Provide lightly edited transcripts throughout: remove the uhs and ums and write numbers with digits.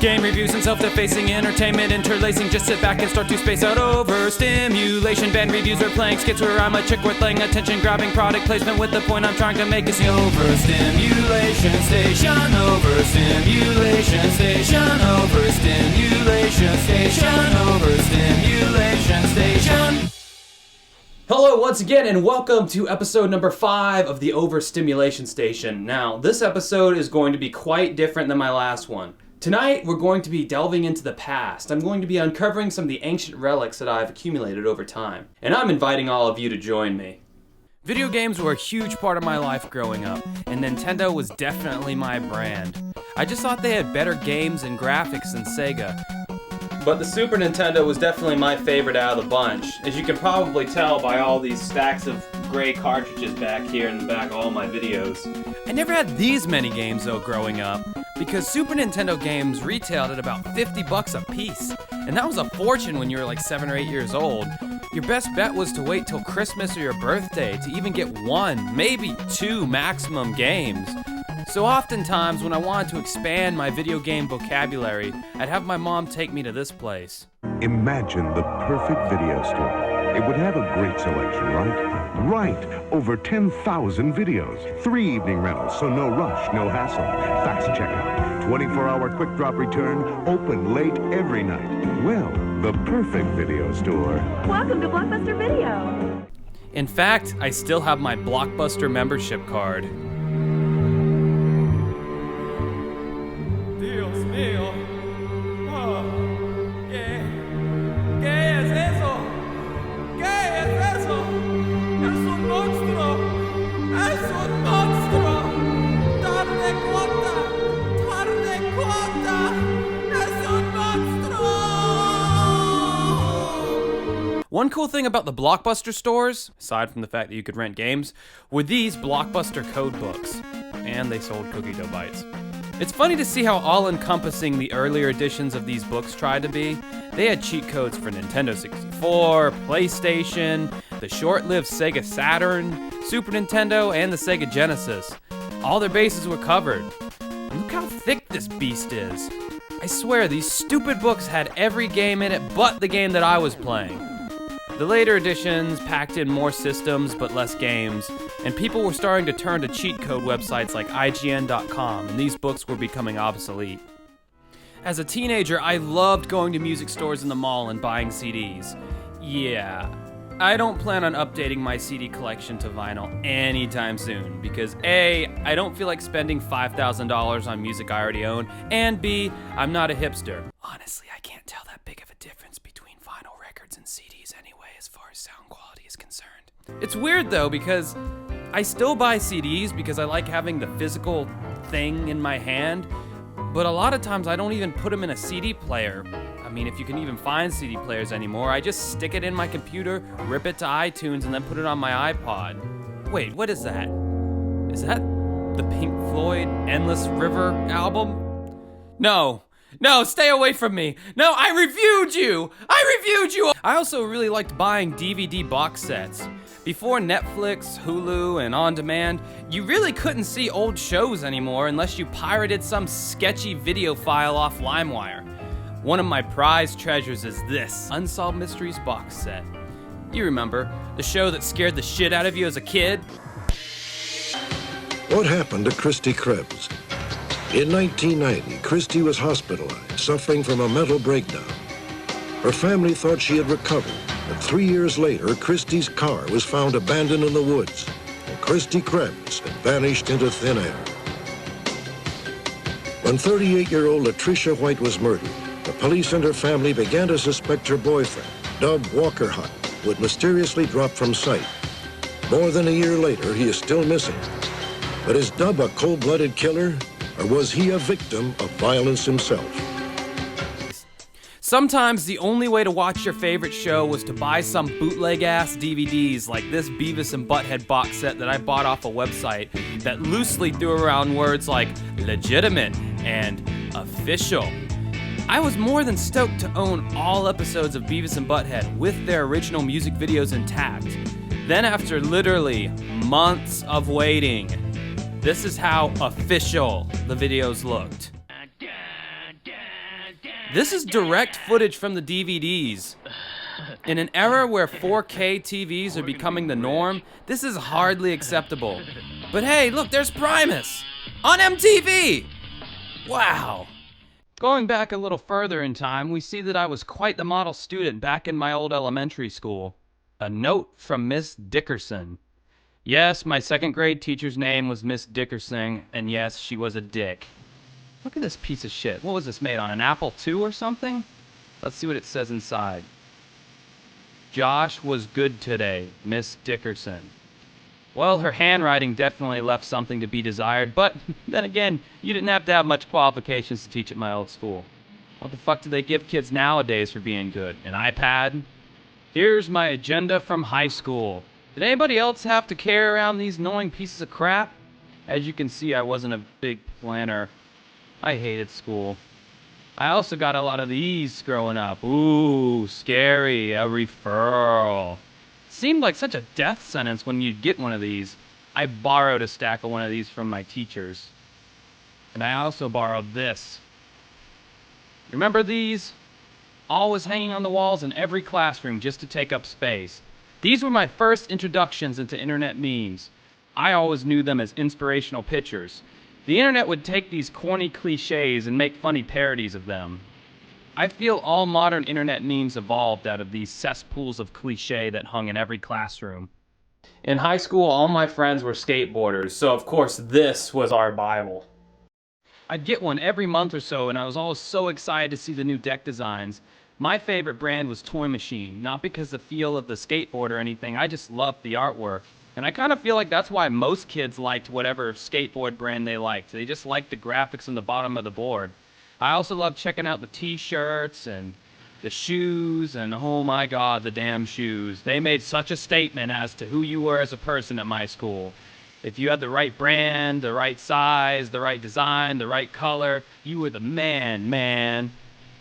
Game reviews and self-defacing entertainment interlacing. Just sit back and start to space out overstimulation. Band reviews or playing skits where I'm a chick worth laying attention, grabbing product placement with the point I'm trying to make is the overstimulation station. Overstimulation station. Overstimulation station. Overstimulation station. Hello once again and welcome to episode number 5 of the Overstimulation Station. Now, this episode is going to be quite different than my last one. Tonight, we're going to be delving into the past. I'm going to be uncovering some of the ancient relics that I've accumulated over time. And I'm inviting all of you to join me. Video games were a huge part of my life growing up, and Nintendo was definitely my brand. I just thought they had better games and graphics than Sega. But the Super Nintendo was definitely my favorite out of the bunch, as you can probably tell by all these stacks of gray cartridges back here in the back of all my videos. I never had these many games though growing up, because Super Nintendo games retailed at about $50 a piece, and that was a fortune when you were like 7 or 8 years old. Your best bet was to wait till Christmas or your birthday to even get 1, maybe 2 maximum games. So oftentimes, when I wanted to expand my video game vocabulary, I'd have my mom take me to this place. Imagine the perfect video store. It would have a great selection, right? Right! Over 10,000 videos. 3 evening rentals, so no rush, no hassle. Fast checkout. 24-hour quick drop return. Open late every night. Well, the perfect video store. Welcome to Blockbuster Video. In fact, I still have my Blockbuster membership card. Dios mío. Oh. ¿Qué es eso? ¿Qué es eso? Es un monstruo. Es un monstruo. Darle cuota. Darle cuota. Es un monstruo. One cool thing about the Blockbuster stores, aside from the fact that you could rent games, were these Blockbuster code books. And they sold cookie dough bites. It's funny to see how all-encompassing the earlier editions of these books tried to be. They had cheat codes for Nintendo 64, PlayStation, the short-lived Sega Saturn, Super Nintendo, and the Sega Genesis. All their bases were covered. And look how thick this beast is. I swear, these stupid books had every game in it but the game that I was playing. The later editions packed in more systems but less games, and people were starting to turn to cheat code websites like IGN.com, and these books were becoming obsolete. As a teenager, I loved going to music stores in the mall and buying CDs. Yeah, I don't plan on updating my CD collection to vinyl anytime soon, because A, I don't feel like spending $5,000 on music I already own, and B, I'm not a hipster. Honestly, I can't tell that big of a difference between vinyl records and CDs anyway, as far as sound quality is concerned. It's weird though, because I still buy CDs because I like having the physical thing in my hand, but a lot of times I don't even put them in a CD player. I mean, if you can even find CD players anymore, I just stick it in my computer, rip it to iTunes, and then put it on my iPod. Wait, what is that? Is that the Pink Floyd Endless River album? No, stay away from me. No, I reviewed you. I also really liked buying DVD box sets. Before Netflix, Hulu, and On Demand, you really couldn't see old shows anymore unless you pirated some sketchy video file off LimeWire. One of my prized treasures is this Unsolved Mysteries box set. You remember, the show that scared the shit out of you as a kid? What happened to Christy Krebs? In 1990, Christy was hospitalized, suffering from a mental breakdown. Her family thought she had recovered, but 3 years later, Christy's car was found abandoned in the woods, and Christy Krebs had vanished into thin air. When 38-year-old Latricia White was murdered, the police and her family began to suspect her boyfriend, Dub Walker Hutt, who had mysteriously dropped from sight. More than a year later, he is still missing. But is Dub a cold-blooded killer, or was he a victim of violence himself? Sometimes the only way to watch your favorite show was to buy some bootleg-ass DVDs like this Beavis and Butthead box set that I bought off a website that loosely threw around words like legitimate and official. I was more than stoked to own all episodes of Beavis and Butthead with their original music videos intact. Then after literally months of waiting, this is how official the videos looked. This is direct footage from the DVDs. In an era where 4K TVs are becoming the norm, this is hardly acceptable. But hey, look, there's Primus! On MTV! Wow. Going back a little further in time, we see that I was quite the model student back in my old elementary school. A note from Miss Dickerson. Yes, my second grade teacher's name was Miss Dickerson, and yes, she was a dick. Look at this piece of shit. What was this made on, an Apple II or something? Let's see what it says inside. Josh was good today, Miss Dickerson. Well, her handwriting definitely left something to be desired, but then again, you didn't have to have much qualifications to teach at my old school. What the fuck do they give kids nowadays for being good? An iPad? Here's my agenda from high school. Did anybody else have to carry around these annoying pieces of crap? As you can see, I wasn't a big planner. I hated school. I also got a lot of these growing up. Ooh, scary, a referral. Seemed like such a death sentence when you'd get one of these. I borrowed a stack of one of these from my teachers. And I also borrowed this. Remember these? Always hanging on the walls in every classroom just to take up space. These were my first introductions into internet memes. I always knew them as inspirational pictures. The internet would take these corny cliches and make funny parodies of them. I feel all modern internet memes evolved out of these cesspools of cliche that hung in every classroom. In high school, all my friends were skateboarders, so of course this was our Bible. I'd get one every month or so, and I was always so excited to see the new deck designs. My favorite brand was Toy Machine, not because the feel of the skateboard or anything, I just loved the artwork. And I kind of feel like that's why most kids liked whatever skateboard brand they liked. They just liked the graphics on the bottom of the board. I also love checking out the t-shirts and the shoes, and oh my god, the damn shoes. They made such a statement as to who you were as a person at my school. If you had the right brand, the right size, the right design, the right color, you were the man.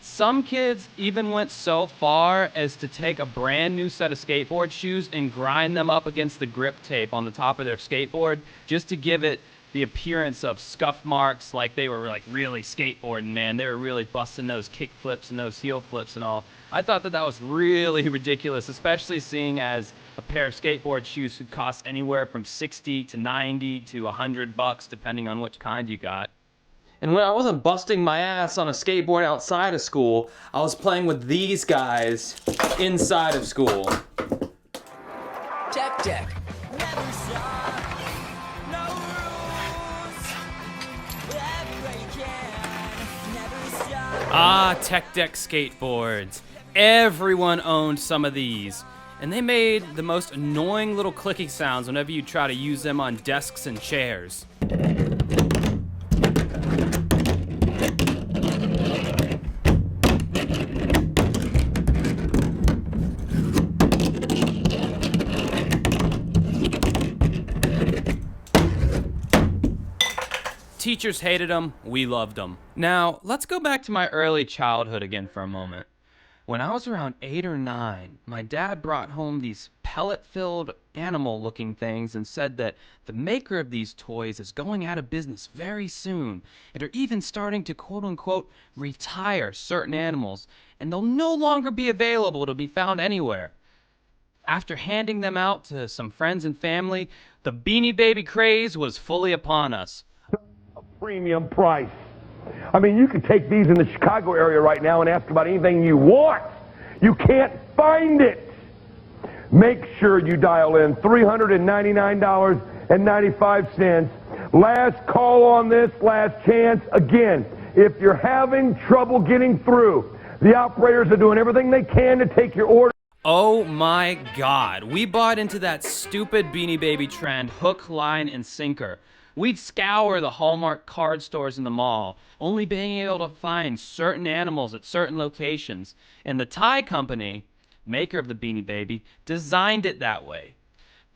Some kids even went so far as to take a brand new set of skateboard shoes and grind them up against the grip tape on the top of their skateboard just to give it the appearance of scuff marks, like they were like really skateboarding, man. They were really busting those kick flips and those heel flips and all. I thought that was really ridiculous, especially seeing as a pair of skateboard shoes could cost anywhere from 60 to 90 to $100 depending on which kind you got. And when I wasn't busting my ass on a skateboard outside of school, I was playing with these guys inside of school. Deck. Ah, Tech Deck skateboards. Everyone owned some of these. And they made the most annoying little clicking sounds whenever you try to use them on desks and chairs. Teachers hated them, we loved them. Now, let's go back to my early childhood again for a moment. When I was around 8 or 9, my dad brought home these pellet-filled animal-looking things and said that the maker of these toys is going out of business very soon and are even starting to quote-unquote retire certain animals, and they'll no longer be available to be found anywhere. After handing them out to some friends and family, the Beanie Baby craze was fully upon us. Premium price. I mean, you could take these in the Chicago area right now and ask about anything you want. You can't find it. Make sure you dial in $399.95. Last call on this, last chance. Again, if you're having trouble getting through, the operators are doing everything they can to take your order. Oh my god, we bought into that stupid Beanie Baby trend hook, line, and sinker. We'd scour the Hallmark card stores in the mall, only being able to find certain animals at certain locations. And the Tie Company, maker of the Beanie Baby, designed it that way.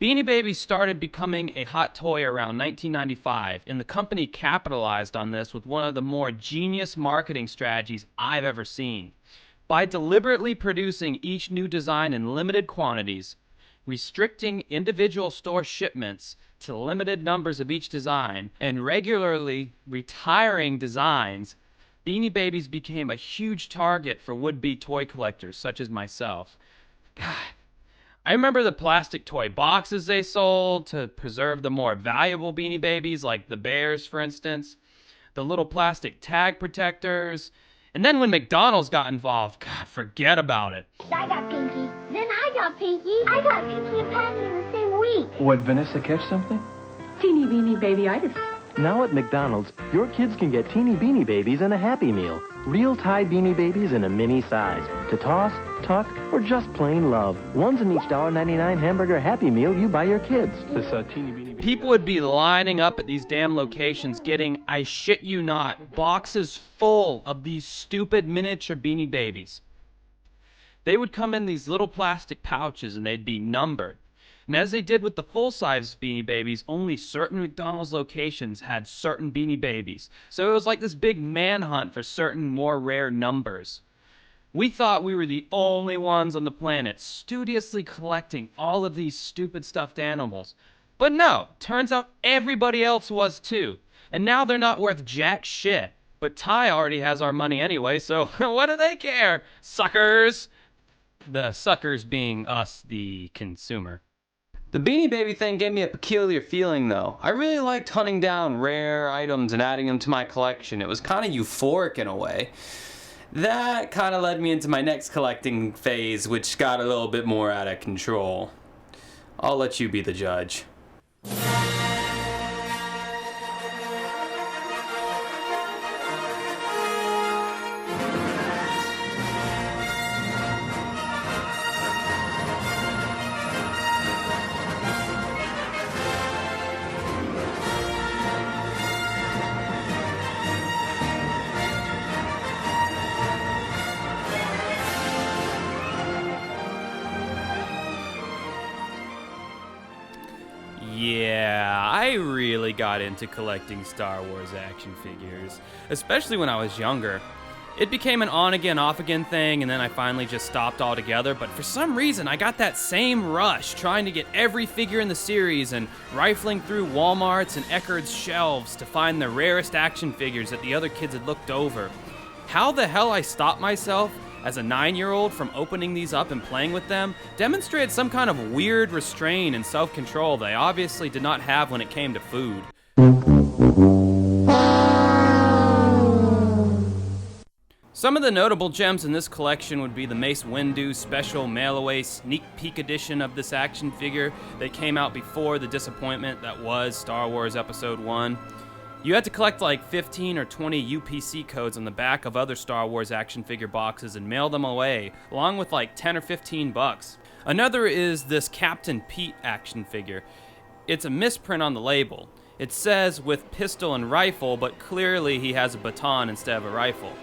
Beanie Baby started becoming a hot toy around 1995, and the company capitalized on this with one of the more genius marketing strategies I've ever seen. By deliberately producing each new design in limited quantities, restricting individual store shipments to limited numbers of each design, and regularly retiring designs, Beanie Babies became a huge target for would-be toy collectors such as myself. God, I remember the plastic toy boxes they sold to preserve the more valuable Beanie Babies, like the bears, for instance. The little plastic tag protectors. And then when McDonald's got involved, God, forget about it. I got Pinky. Then I got Pinky. I got Pinky and Patty in the same week. What, Vanessa, catch something? Teeny beanie babyitis. Now at McDonald's, your kids can get teeny beanie babies in a Happy Meal. Real Tide beanie babies in a mini size. To toss, tuck, or just plain love. One's in each $1.99 hamburger Happy Meal you buy your kids. This teeny beanie baby. People would be lining up at these damn locations getting, I shit you not, boxes full of these stupid miniature Beanie Babies. They would come in these little plastic pouches and they'd be numbered. And as they did with the full-size Beanie Babies, only certain McDonald's locations had certain Beanie Babies. So it was like this big manhunt for certain more rare numbers. We thought we were the only ones on the planet studiously collecting all of these stupid stuffed animals. But no, turns out everybody else was too. And now they're not worth jack shit. But Ty already has our money anyway, so what do they care? Suckers! The suckers being us, the consumer. The Beanie Baby thing gave me a peculiar feeling, though. I really liked hunting down rare items and adding them to my collection. It was kind of euphoric in a way. That kind of led me into my next collecting phase, which got a little bit more out of control. I'll let you be the judge. Yeah, I really got into collecting Star Wars action figures, especially when I was younger. It became an on-again, off-again thing, and then I finally just stopped altogether, but for some reason I got that same rush trying to get every figure in the series and rifling through Walmart's and Eckerd's shelves to find the rarest action figures that the other kids had looked over. How the hell I stopped myself as a 9-year-old from opening these up and playing with them demonstrated some kind of weird restraint and self-control that I obviously did not have when it came to food. Some of the notable gems in this collection would be the Mace Windu special mail-away sneak peek edition of this action figure that came out before the disappointment that was Star Wars Episode 1. You had to collect like 15 or 20 UPC codes on the back of other Star Wars action figure boxes and mail them away, along with like 10 or 15 bucks. Another is this Captain Pete action figure. It's a misprint on the label. It says with pistol and rifle, but clearly he has a baton instead of a rifle.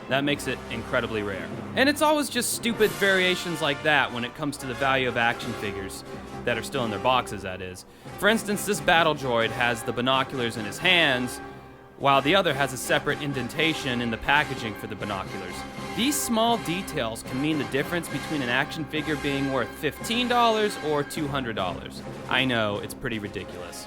That makes it incredibly rare. And it's always just stupid variations like that when it comes to the value of action figures that are still in their boxes, that is. For instance, this battle droid has the binoculars in his hands, while the other has a separate indentation in the packaging for the binoculars. These small details can mean the difference between an action figure being worth $15 or $200. I know, it's pretty ridiculous.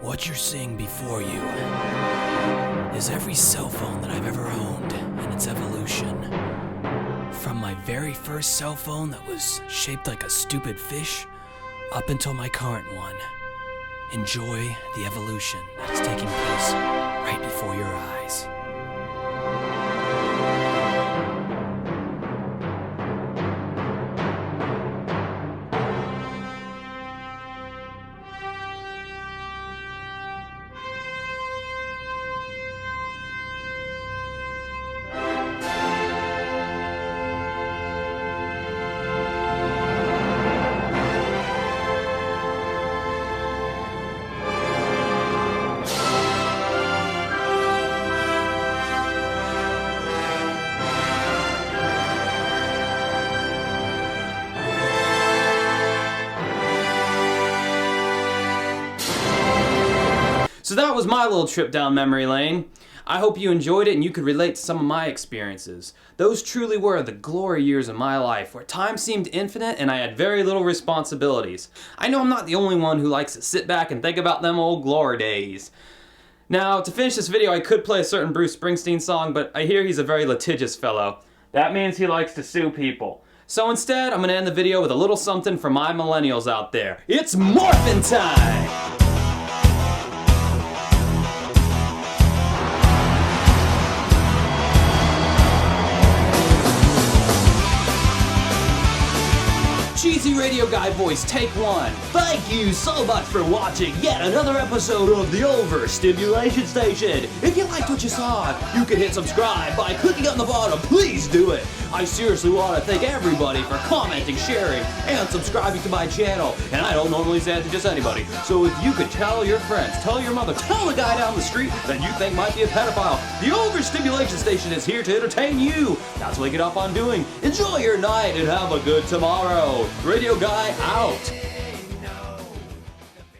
What you're seeing before you is every cell phone that I've ever owned and its evolution. From my very first cell phone that was shaped like a stupid fish, up until my current one. Enjoy the evolution that is taking place right before your eyes. So that was my little trip down memory lane. I hope you enjoyed it and you could relate to some of my experiences. Those truly were the glory years of my life, where time seemed infinite and I had very little responsibilities. I know I'm not the only one who likes to sit back and think about them old glory days. Now, to finish this video, I could play a certain Bruce Springsteen song, but I hear he's a very litigious fellow. That means he likes to sue people. So instead, I'm gonna end the video with a little something for my millennials out there. It's morphin' time! Cheesy radio guy voice, take one. Thank you so much for watching yet another episode of the Overstimulation Station. If you liked what you saw, you can hit subscribe by clicking on the bottom. Please do it. I seriously want to thank everybody for commenting, sharing, and subscribing to my channel. And I don't normally say that to just anybody. So if you could tell your friends, tell your mother, tell the guy down the street that you think might be a pedophile, the Overstimulation Station is here to entertain you. That's what I get off on doing. Enjoy your night and have a good tomorrow. Radio Guy out.